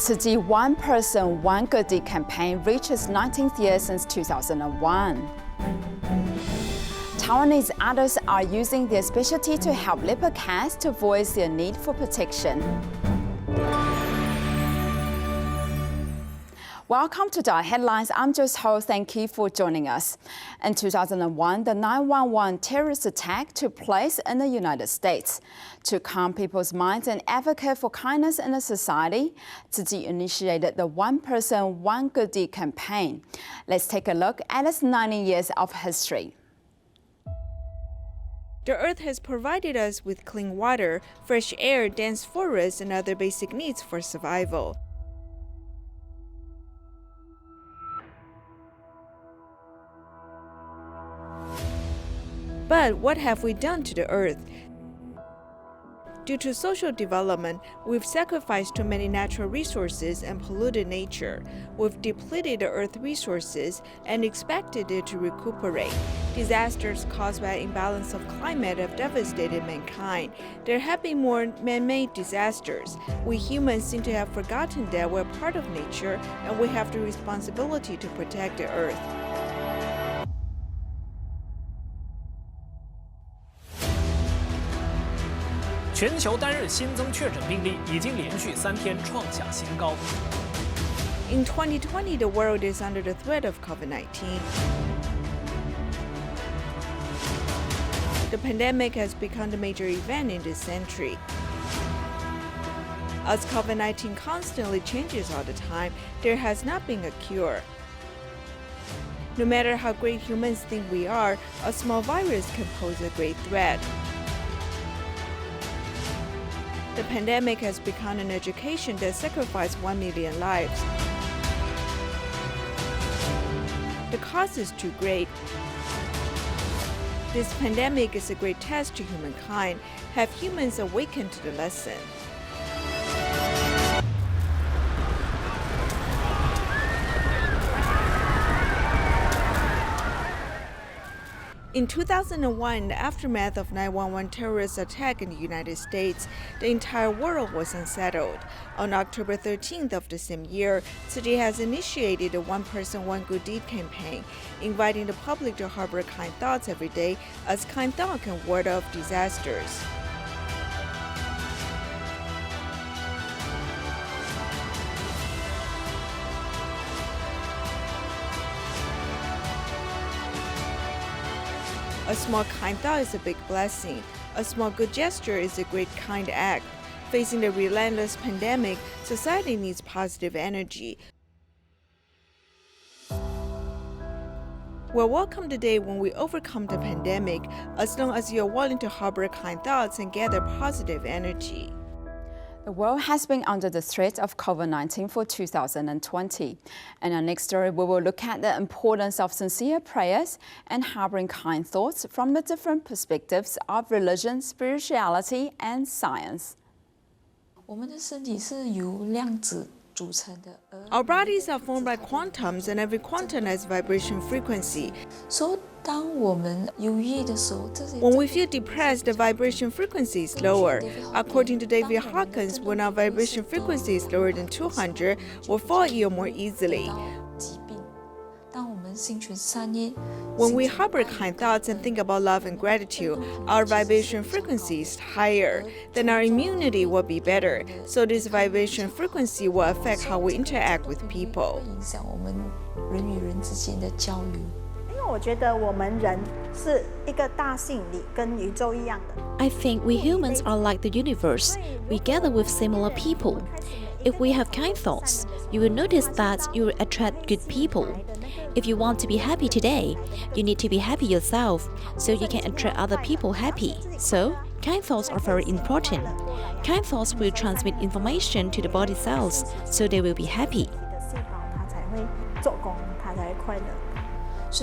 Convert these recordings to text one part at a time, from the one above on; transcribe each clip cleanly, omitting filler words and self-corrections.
Tzu Chi One Person, One Good Deed campaign reaches 19th year since 2001. Taiwanese artists are using their specialty to help leopard cats to voice their need for protection. Welcome to DaAi Headlines. I'm Joyce Ho. Thank you for joining us. In 2001, the 9/11 terrorist attack took place in the United States. To calm people's minds and advocate for kindness in a society, Tzu Chi initiated the One Person, One Good Deed campaign. Let's take a look at its 90 years of history. The Earth has provided us with clean water, fresh air, dense forests, and other basic needs for survival. But what have we done to the Earth? Due to social development, we've sacrificed too many natural resources and polluted nature. We've depleted the Earth's resources and expected it to recuperate. Disasters caused by imbalance of climate have devastated mankind. There have been more man-made disasters. We humans seem to have forgotten that we're part of nature and we have the responsibility to protect the Earth. In 全球单日新增确诊病例已经连续3天创下新高。In 2020, the world is under the threat of COVID-19. The pandemic has become the major event in this century. As COVID-19 constantly changes all the time, there has not been a cure. No matter how great humans think we are, a small virus can pose a great threat. The pandemic has become an education that sacrificed 1 million lives. The cost is too great. This pandemic is a great test to humankind. Have humans awakened to the lesson? In 2001, in the aftermath of 9/11 terrorist attack in the United States, the entire world was unsettled. On October 13th of the same year, Tzu Chi has initiated a One Person, One Good Deed campaign, inviting the public to harbor kind thoughts every day, as kind thought can ward off disasters. A small kind thought is a big blessing. A small good gesture is a great kind act. Facing the relentless pandemic, society needs positive energy. We'll welcome the day when we overcome the pandemic, as long as you're willing to harbor kind thoughts and gather positive energy. The world has been under the threat of COVID-19 for 2020. In our next story, we will look at the importance of sincere prayers and harboring kind thoughts from the different perspectives of religion, spirituality, and science. Our bodies are formed by quantums, and every quantum has vibration frequency. When we feel depressed, the vibration frequency is lower. According to David Hawkins, when our vibration frequency is lower than 200, we'll fall ill more easily. When we harbor kind thoughts and think about love and gratitude, our vibration frequency is higher. Then our immunity will be better. So this vibration frequency will affect how we interact with people. I think we humans are like the universe. We gather with similar people. If we have kind thoughts, you will notice that you will attract good people. If you want to be happy today, you need to be happy yourself so you can attract other people happy. So, kind thoughts are very important. Kind thoughts will transmit information to the body cells so they will be happy. So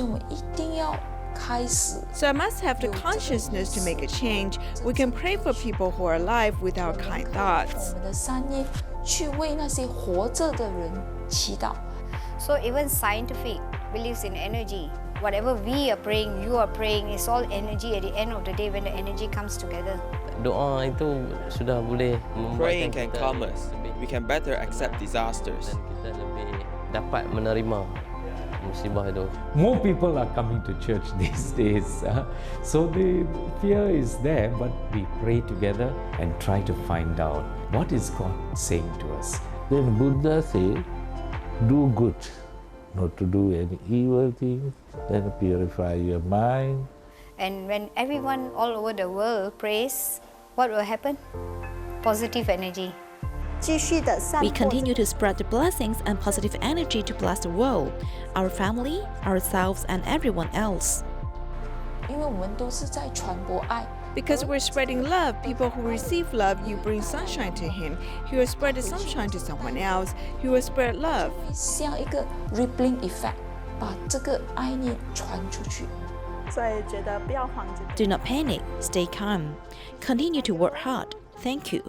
I must have the consciousness to make a change. We can pray for people who are alive with our kind thoughts. So even scientific believes in energy. Whatever we are praying, you are praying, it's all energy at the end of the day when the energy comes together. Doa itu sudah boleh Praying membuatkan can kita calm us. We can better accept disasters. dan kita lebih dapat menerima musibah itu. More people are coming to church these days, so the fear is there, but we pray together and try to find out what is God saying to us. Then Buddha say, do good, not to do any evil things, then purify your mind. And when everyone all over the world prays, what will happen? Positive energy. We continue to spread the blessings and positive energy to bless the world, our family, ourselves, and everyone else. Because we're spreading love, people who receive love, you bring sunshine to him. He will spread the sunshine to someone else. He will spread love. 像一个 rippling effect， 把这个爱念传出去。 Do not panic, stay calm. Continue to work hard. Thank you.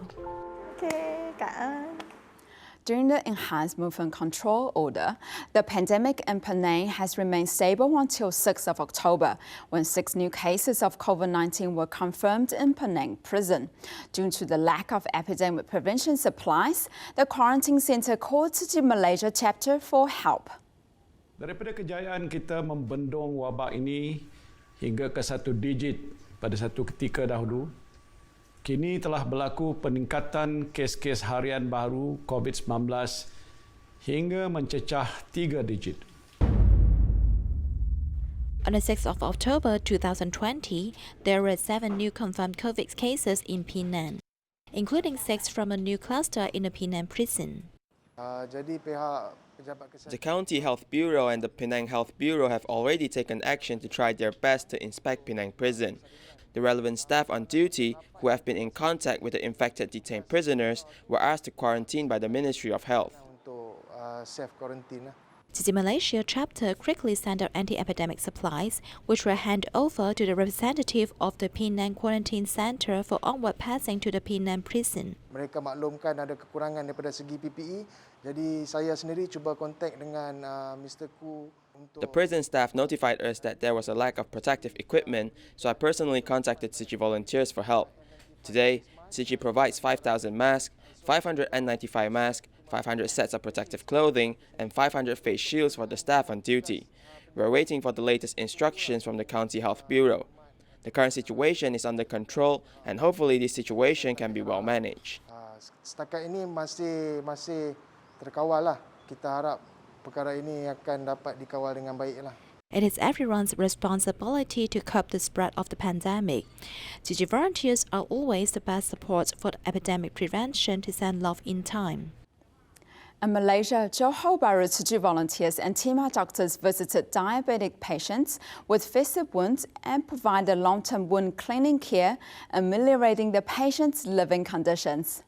During the enhanced movement control order, the pandemic in Penang has remained stable until 6th of October, when 6 new cases of COVID-19 were confirmed in Penang Prison. Due to the lack of epidemic prevention supplies, the quarantine center called Tzu Chi Malaysia Chapter for help. Daripada kejayaan kita membendung wabak ini hingga ke 1 digit pada satu ketika dahulu, kini telah berlaku peningkatan kes-kes harian baru COVID-19 hingga mencecah 3 digit. On the 6th of October 2020, there were 7 new confirmed COVID cases in Penang, including 6 from a new cluster in the Penang Prison. The County Health Bureau and the Penang Health Bureau have already taken action to try their best to inspect Penang Prison. The relevant staff on duty who have been in contact with the infected detained prisoners were asked to quarantine by the Ministry of Health. Tzu Chi Malaysia Chapter quickly sent out anti-epidemic supplies, which were handed over to the representative of the Penang Quarantine Center for onward passing to the Penang Prison. Mereka maklumkan ada kekurangan daripada segi PPE, jadi saya sendiri cuba kontak dengan Mr. Ku. The prison staff notified us that there was a lack of protective equipment, so I personally contacted Tzu Chi volunteers for help. Today, Tzu Chi provides 5,000 masks, 595 masks, 500 sets of protective clothing, and 500 face shields for the staff on duty. We are waiting for the latest instructions from the County Health Bureau. The current situation is under control, and hopefully this situation can be well managed. Setakat ini masih terkawal lah. Kita harap perkara ini akan dapat dikawal dengan baik lah. It is everyone's responsibility to curb the spread of the pandemic. Tzu Chi volunteers are always the best support for the epidemic prevention to send love in time. In Malaysia, Johor Bahru Tzu Chi volunteers and Tima doctors visited diabetic patients with fissure wounds and provided long-term wound cleaning care, ameliorating the patients' living conditions.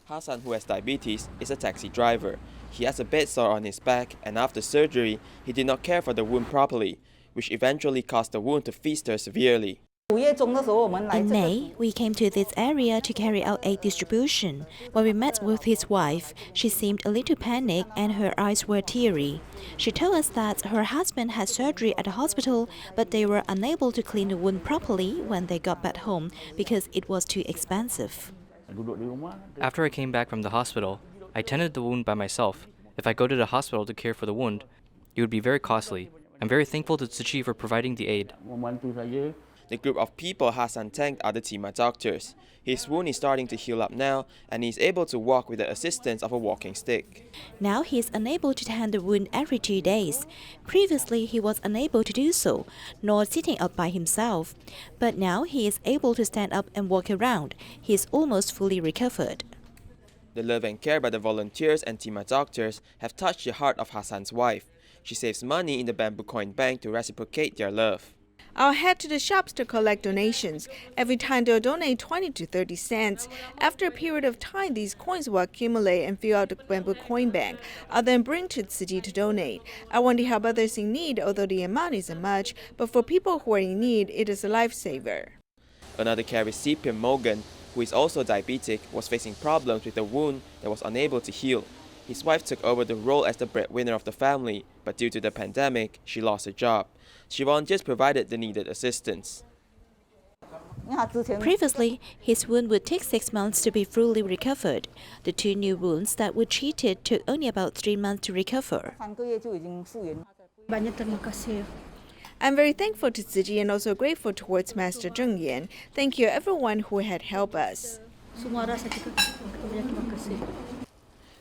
Hassan, who has diabetes, is a taxi driver. He has a bed sore on his back, and after surgery, he did not care for the wound properly, which eventually caused the wound to fester severely. In May, we came to this area to carry out aid distribution. When we met with his wife, she seemed a little panicked and her eyes were teary. She told us that her husband had surgery at the hospital, but they were unable to clean the wound properly when they got back home because it was too expensive. After I came back from the hospital, I tended the wound by myself. If I go to the hospital to care for the wound, it would be very costly. I'm very thankful to Tzu Chi for providing the aid. The group of people Hassan thanked are the Tima doctors. His wound is starting to heal up now, and he is able to walk with the assistance of a walking stick. Now he is unable to tend the wound every 2 days. Previously, he was unable to do so, nor sitting up by himself. But now he is able to stand up and walk around. He is almost fully recovered. The love and care by the volunteers and Tima doctors have touched the heart of Hassan's wife. She saves money in the bamboo coin bank to reciprocate their love. I'll head to the shops to collect donations. Every time they'll donate 20 to 30 cents. After a period of time, these coins will accumulate and fill out the bamboo coin bank. I'll then bring to Tzu Chi to donate. I want to help others in need, although the amount isn't much, but for people who are in need, it is a lifesaver. Another care recipient, Morgan, who is also diabetic, was facing problems with a wound that was unable to heal. His wife took over the role as the breadwinner of the family, but due to the pandemic, she lost her job. She volunteers provided the needed assistance. Previously, his wound would take 6 months to be fully recovered. The 2 new wounds that were treated took only about 3 months to recover. I'm very thankful to Tzu Chi and also grateful towards Master Zheng Yan. Thank you everyone who had helped us.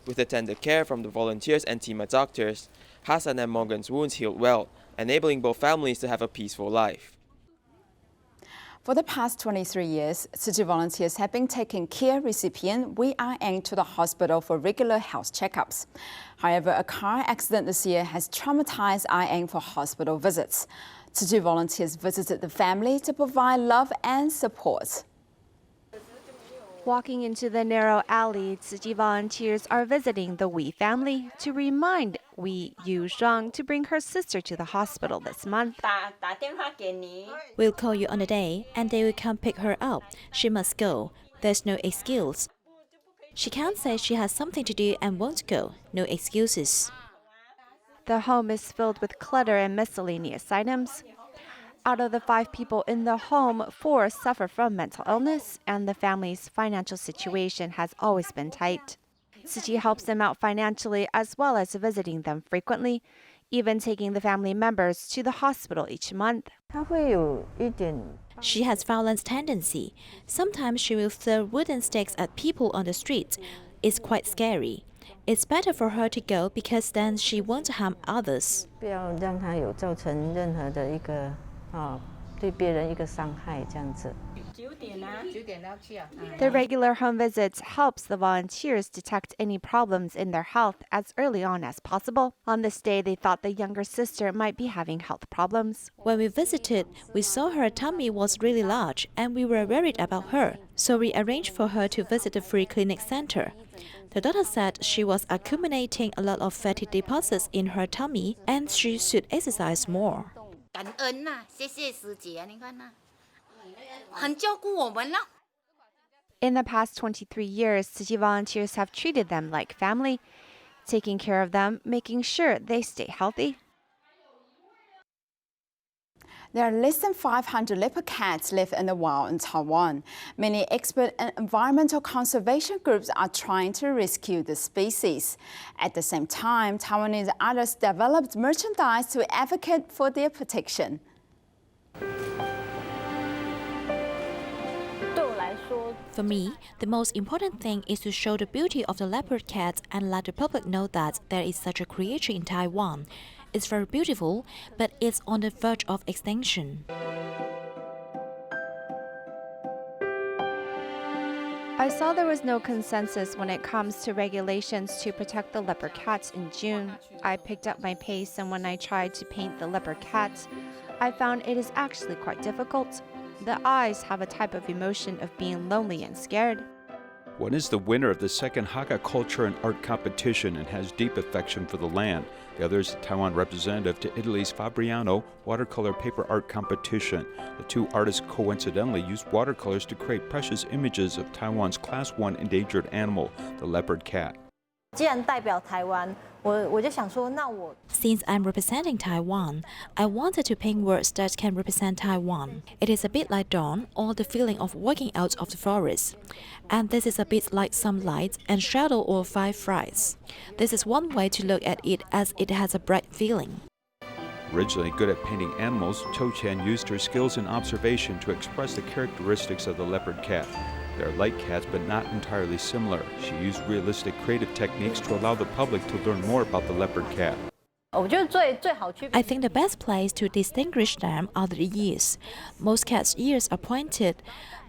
With the tender care from the volunteers and team of doctors, Hassan and Morgan's wounds healed well, enabling both families to have a peaceful life. For the past 23 years, Tzu Chi volunteers have been taking care recipient Wei An to the hospital for regular health checkups. However, a car accident this year has traumatized An for hospital visits. Tzu Chi volunteers visited the family to provide love and support. Walking into the narrow alley, Tzu Chi volunteers are visiting the Wei family to remind Wei Yuzhang to bring her sister to the hospital this month. We'll call you on a day, and they will come pick her up. She must go. There's no excuse. She can't say she has something to do and won't go. No excuses. The home is filled with clutter and miscellaneous items. Out of the 5 people in the home, 4 suffer from mental illness, and the family's financial situation has always been tight. Tzu Chi helps them out financially as well as visiting them frequently, even taking the family members to the hospital each month. She has violence tendency. Sometimes she will throw wooden sticks at people on the street. It's quite scary. It's better for her to go because then she won't harm others. The regular home visits helps the volunteers detect any problems in their health as early on as possible. On this day, they thought the younger sister might be having health problems. When we visited, we saw her tummy was really large and we were worried about her, so we arranged for her to visit the free clinic center. The doctor said she was accumulating a lot of fatty deposits in her tummy and she should exercise more. In the past 23 years, Tzu Chi volunteers have treated them like family, taking care of them, making sure they stay healthy. There are less than 500 leopard cats live in the wild in Taiwan. Many expert and environmental conservation groups are trying to rescue the species. At the same time, Taiwanese artists developed merchandise to advocate for their protection. For me, the most important thing is to show the beauty of the leopard cat and let the public know that there is such a creature in Taiwan. It's very beautiful, but it's on the verge of extinction. I saw there was no consensus when it comes to regulations to protect the leopard cats in June. I picked up my pace, and when I tried to paint the leopard cat, I found it is actually quite difficult. The eyes have a type of emotion of being lonely and scared. One is the winner of the second Hakka Culture and Art Competition and has deep affection for the land. The other is the Taiwan representative to Italy's Fabriano Watercolor Paper Art Competition. The 2 artists coincidentally used watercolors to create precious images of Taiwan's Class 1 endangered animal, the leopard cat. Since I'm representing Taiwan, I wanted to paint words that can represent Taiwan. It is a bit like dawn or the feeling of walking out of the forest. And this is a bit like some light and shadow or fireflies. This is one way to look at it, as it has a bright feeling. Originally good at painting animals, Cho Chen used her skills in observation to express the characteristics of the leopard cat. They are like cats, but not entirely similar. She used realistic creative techniques to allow the public to learn more about the leopard cat. I think the best place to distinguish them are the ears. Most cats' ears are pointed,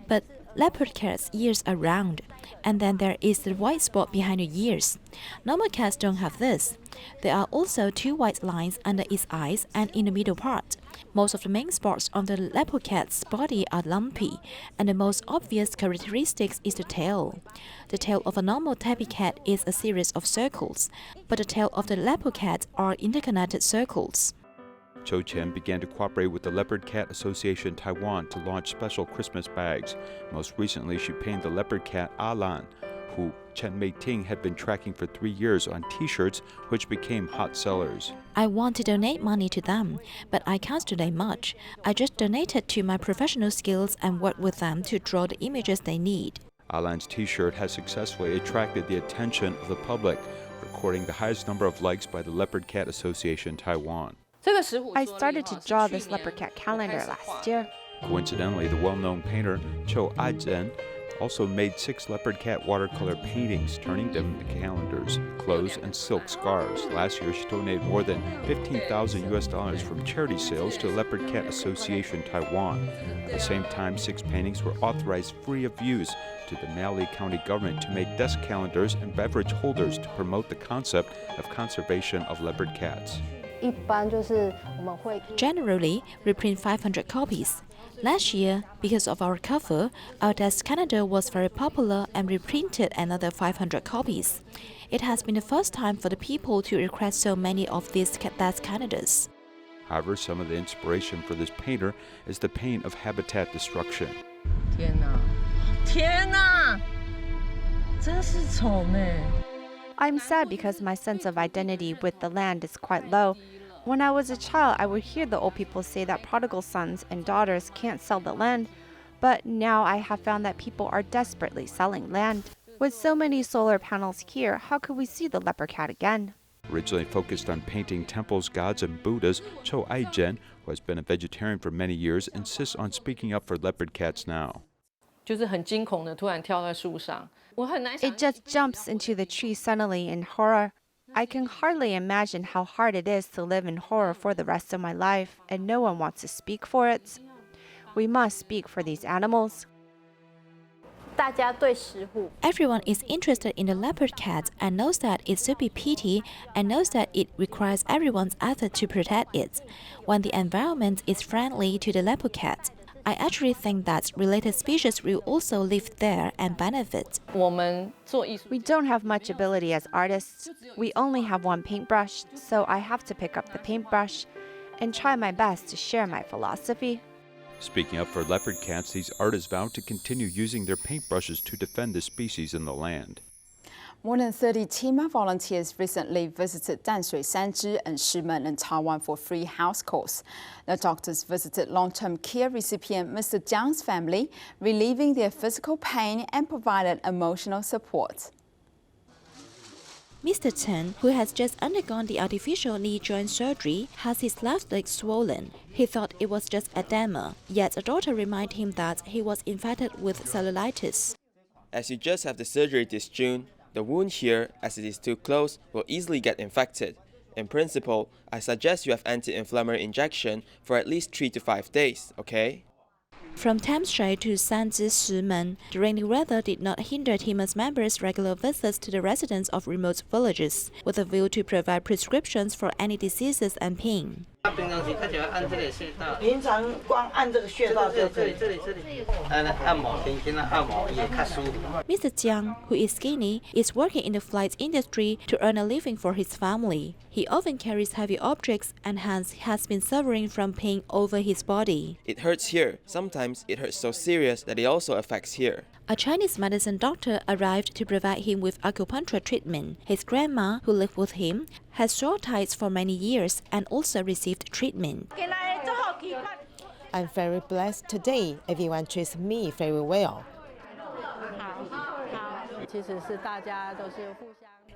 but leopard cats' ears are round, and then there is the white spot behind the ears. Normal cats don't have this. There are also 2 white lines under its eyes and in the middle part. Most of the main spots on the leopard cat's body are lumpy, and the most obvious characteristic is the tail. The tail of a normal tabby cat is a series of circles, but the tail of the leopard cat are interconnected circles. Cho Chen began to cooperate with the Leopard Cat Association Taiwan to launch special Christmas bags. Most recently, she painted the leopard cat Alan. who Chen Meiting had been tracking for 3 years on T-shirts, which became hot sellers. I want to donate money to them, but I can't donate much. I just donated to my professional skills and work with them to draw the images they need. Alan's T-shirt has successfully attracted the attention of the public, recording the highest number of likes by the Leopard Cat Association Taiwan. I started to draw this leopard cat calendar last year. Coincidentally, the well-known painter Tzu Chi also made 6 leopard cat watercolor paintings, turning them into calendars, clothes, and silk scarves. Last year, she donated more than $15,000 from charity sales to Leopard Cat Association Taiwan. At the same time, 6 paintings were authorized free of use to the Miaoli County government to make desk calendars and beverage holders to promote the concept of conservation of leopard cats. Generally, we print 500 copies. Last year, because of our cover, our desk calendar was very popular and we printed another 500 copies. It has been the first time for the people to request so many of these desk calendars. However, some of the inspiration for this painter is the pain of habitat destruction. I'm sad because my sense of identity with the land is quite low. When I was a child, I would hear the old people say that prodigal sons and daughters can't sell the land, but now I have found that people are desperately selling land. With so many solar panels here, how could we see the leopard cat again? Originally focused on painting temples, gods, and Buddhas, Chou Ai-jen, who has been a vegetarian for many years, insists on speaking up for leopard cats now. It just jumps into the tree suddenly in horror. I can hardly imagine how hard it is to live in horror for the rest of my life, and no one wants to speak for it. We must speak for these animals. Everyone is interested in the leopard cat and knows that it should be pitied and knows that it requires everyone's effort to protect it. When the environment is friendly to the leopard cat, I actually think that related species will also live there and benefit. We don't have much ability as artists. We only have one paintbrush, so I have to pick up the paintbrush and try my best to share my philosophy. Speaking up for leopard cats, these artists vow to continue using their paintbrushes to defend the species in the land. More than 30 TIMA volunteers recently visited Danshui Sanzhi and Shimen in Taiwan for free house calls. The doctors visited long-term care recipient Mr. Jiang's family, relieving their physical pain and provided emotional support. Mr. Chen, who has just undergone the artificial knee joint surgery, has his left leg swollen. He thought it was just edema, yet a doctor reminded him that he was infected with cellulitis. As you just have the surgery this June, the wound here, as it is too close, will easily get infected. In principle, I suggest you have anti-inflammatory injection for at least 3 to 5 days, okay? From Tamshui to Sanzhi Shimen, the rainy weather did not hinder TIMA's members' regular visits to the residents of remote villages, with a view to provide prescriptions for any diseases and pain. Mr. Jiang, who is skinny, is working in the flight industry to earn a living for his family. He often carries heavy objects and hence has been suffering from pain over his body. It hurts here. Sometimes it hurts so serious that it also affects here. A Chinese medicine doctor arrived to provide him with acupuncture treatment. His grandma, who lived with him, has sore thighs for many years and also received treatment. I'm very blessed today. Everyone treats me very well.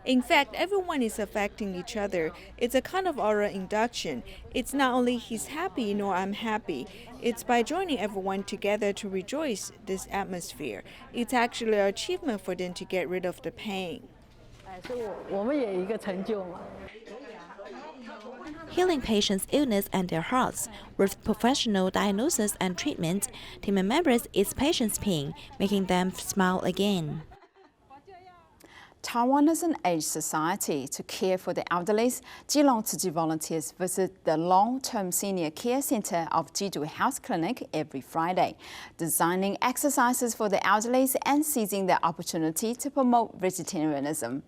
In fact, everyone is affecting each other. It's a kind of aura induction. It's not only he's happy nor I'm happy. It's by joining everyone together to rejoice this atmosphere. It's actually an achievement for them to get rid of the pain. Healing patients' illness and their hearts with professional diagnosis and treatment, TIMA members ease patients' pain, making them smile again. Taiwan is an aged society. To care for the elderly, Geelong Tzu Chi volunteers visit the long-term senior care centre of Jidu Health Clinic every Friday, designing exercises for the elderly and seizing the opportunity to promote vegetarianism.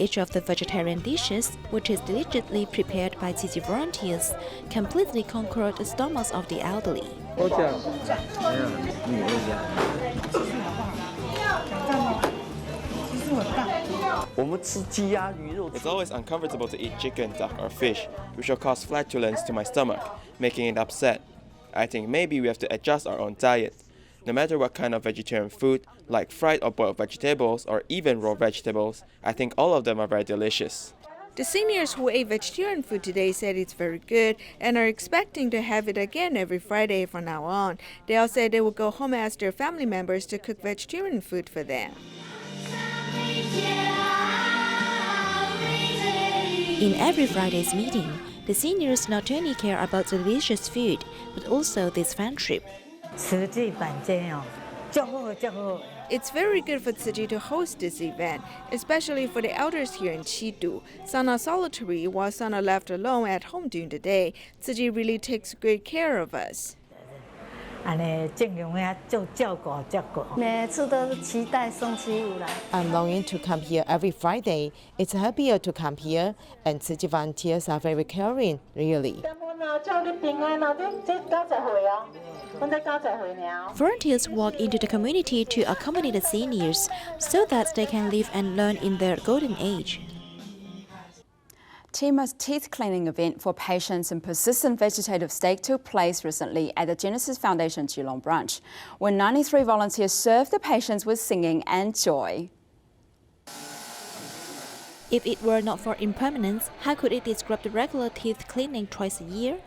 each of the vegetarian dishes, which is diligently prepared by Tzu Chi volunteers, completely conquered the stomachs of the elderly. It's always uncomfortable to eat chicken, duck, or fish, which will cause flatulence to my stomach, making it upset. I think maybe we have to adjust our own diet. No matter what kind of vegetarian food, like fried or boiled vegetables or even raw vegetables, I think all of them are very delicious. The seniors who ate vegetarian food today said it's very good and are expecting to have it again every Friday from now on. They all said they will go home and ask their family members to cook vegetarian food for them. In every Friday's meeting, the seniors not only care about the delicious food, but also this friendship. It's very good for Tzu Chi to host this event, especially for the elders here in Qidu. Some are solitary, while some are left alone at home during the day. Tzu Chi really takes great care of us. I'm longing to come here every Friday. It's happier to come here, and Tzu Chi volunteers are very caring, really. Volunteers walk into the community to accompany the seniors so that they can live and learn in their golden age. Tima's teeth cleaning event for patients in persistent vegetative state took place recently at the Genesis Foundation Geelong branch, where 93 volunteers served the patients with singing and joy. If it were not for impermanence, how could it disrupt the regular teeth cleaning twice a year?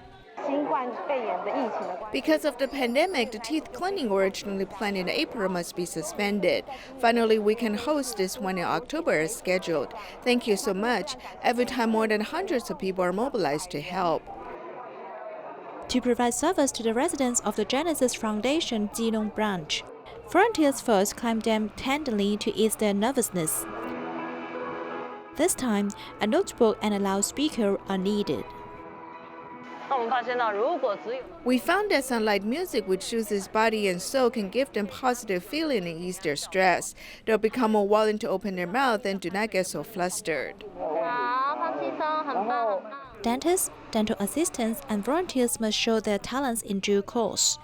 Because of the pandemic, the teeth cleaning originally planned in April must be suspended. Finally, we can host this one in October as scheduled. Thank you so much. Every time more than hundreds of people are mobilized to help. To provide service to the residents of the Genesis Foundation Geelong branch, volunteers first climbed them tenderly to ease their nervousness. This time, a notebook and a loudspeaker are needed. We found that some light music which soothes body and soul can give them positive feeling and ease their stress. They'll become more willing to open their mouth and do not get so flustered. Dentists, dental assistants, and volunteers must show their talents in due course.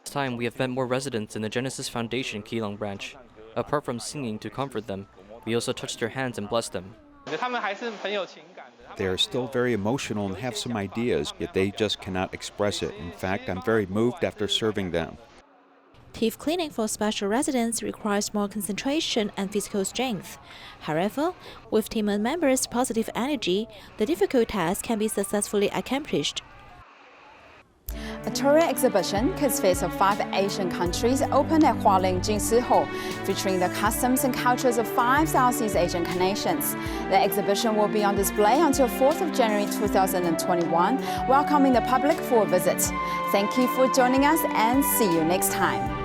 This time we have met more residents in the Genesis Foundation Keelung branch. Apart from singing to comfort them, we also touched their hands and blessed them. They are still very emotional and have some ideas, yet they just cannot express it. In fact, I'm very moved after serving them. Teeth cleaning for special residents requires more concentration and physical strength. However, with team members' positive energy, the difficult task can be successfully accomplished. A tour exhibition, Kids Face of 5 Asian countries, opened at Hualien Jingsi Ho, featuring the customs and cultures of 5 Southeast Asian nations. The exhibition will be on display until 4th of January 2021, welcoming the public for a visit. Thank you for joining us and see you next time.